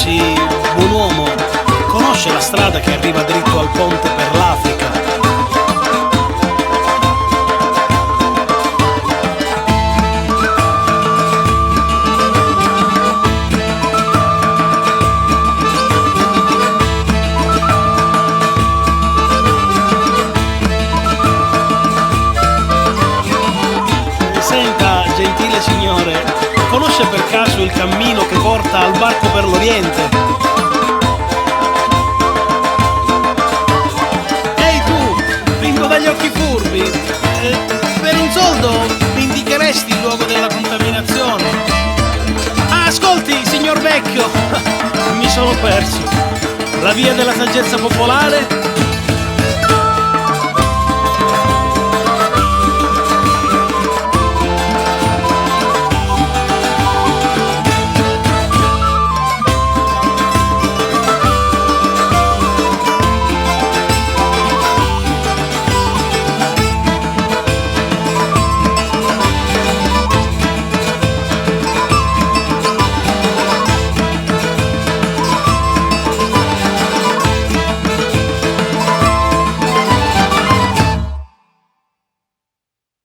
Sì, buon uomo, conosce la strada che arriva dritto al ponte per l'Africa? Senta, gentile signore, conosce per caso il cammino che porta al Barco per l'Oriente? Ehi tu, bimbo dagli occhi furbi, per un soldo mi indicheresti il luogo della contaminazione? Ah, ascolti, signor vecchio, mi sono perso. La via della saggezza popolare?